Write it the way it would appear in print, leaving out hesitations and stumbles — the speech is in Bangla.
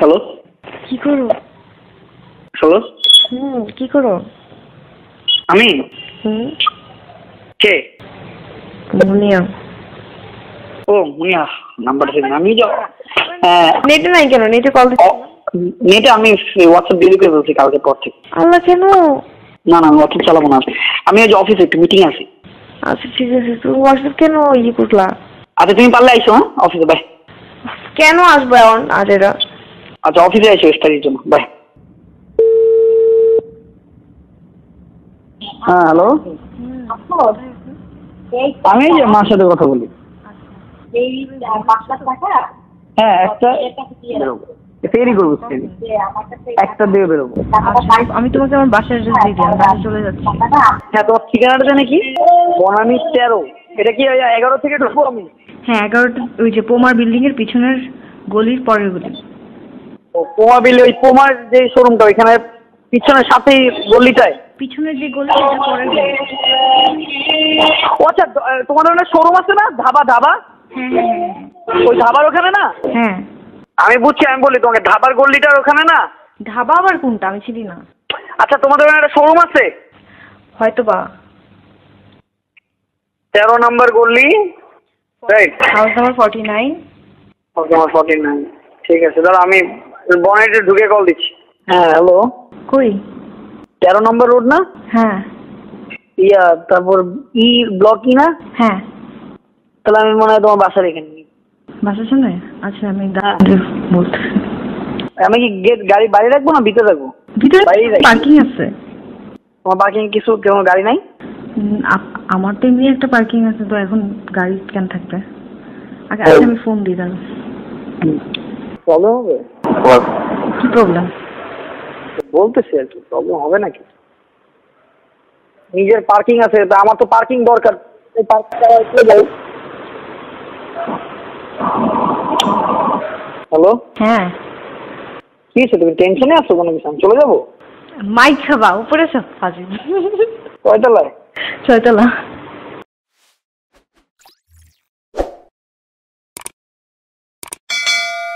হ্যালো, কি করো? হ্যালো, কি করো? আমি কে? মুনিয়া। ও মুনিয়া, নাম্বারটা দিন। আমি নেটে নাই কেন? নেটে কল দিচ্ছি। নেটে আমি হোয়াটসঅ্যাপ ডিলিট করে বলছি কালকে পর থেকে। আল্লাহ, কেন? না না, হোয়াটসঅ্যাপ চালাবো না। আমি আজ অফিসে একটু মিটিং আছি। আচ্ছা ঠিক আছে, তুমি হোয়াটসঅ্যাপ কেন করলা? আচ্ছা তুমি পারলে আইসো। হ্যাঁ, অফিসে বাই। কেন আসবো এখন আজ এরা? আচ্ছা অফিসে আইসো স্টাডির জন্য, বাই। হ্যাঁ হ্যালো, আমি এই যে মার সাথে কথা বলি। হ্যাঁ একটা বেরোবো, ফেরি করবো, একটা দিয়ে বেরোবো। আমি তোমাকে আমার বাসার অ্যাড্রেস দিয়ে দিই, আমি চলে যাচ্ছি। হ্যাঁ তোমার ঠিকানাটা জানে কি? বনানী 13। এটা কি 11 থেকে ঢুকবো আমি? হ্যাঁ 11টা, ওই যে পোমার বিল্ডিং এর পিছনের গলির পরের গলি। ও পোমা বিল, ওই পোমার যে শোরুমটা ওইখানে পিছনের সাথেই গলিটায় পিছনের যে গলি সেটা পরের গলি। ও আচ্ছা, তোমার ওখানে শোরুম আছে না? ধাবা ধাবা, হ্যাঁ। ওই ধাবার ওখানে না? হ্যাঁ আমি বুঝছি, আমি বলি তোমাকে ধাবার গলিটার ওখানে না? ধাবা আবার কোনটা? আমি চিনি না। আচ্ছা তোমাদের ওখানে একটা শোরুম আছে? হয়তো বা। 13 নম্বর গলি, রাইট? House number 49। তোমার 49। ঠিক আছে, দাঁড়া আমি বনেটে ঢুকে কল দিচ্ছি। হ্যাঁ হ্যালো, কই? 13 নম্বর রোড না? হ্যাঁ তারপর ব্লক না? হ্যাঁ। তাহলে আমি মনে হয় তোমার বাসার এখানে। বাসার সামনে? আচ্ছা আমি বলতেছি। আমি কি গেট গাড়ি বাইরে রাখবো না ভিতরে রাখবো? ভিতরে বাইরেই রাখবো। পার্কিং আছে। তোমার পার্কিং কিছু কোনো গাড়ি নাই? আমার তো এমনি একটা পার্কিং আছে, তো এখন গাড়ি কেন থাকবে? আগে আমি ফোন দিই দাঁড়াও। প্রবলেম হবে? কি প্রবলেম? বলতেছি আর কি, প্রবলেম হবে নাকি? নিজের পার্কিং আছে, তা আমার তো পার্কিং দরকার। এই হ্যালো, হ্যাঁ কি হয়েছে? তুমি টেনশনে আছো কোনো কিছু? আমি চলে যাবো? মাইক খাবা উপরে সব ফাজি। কয়তলায়? 6 তলা।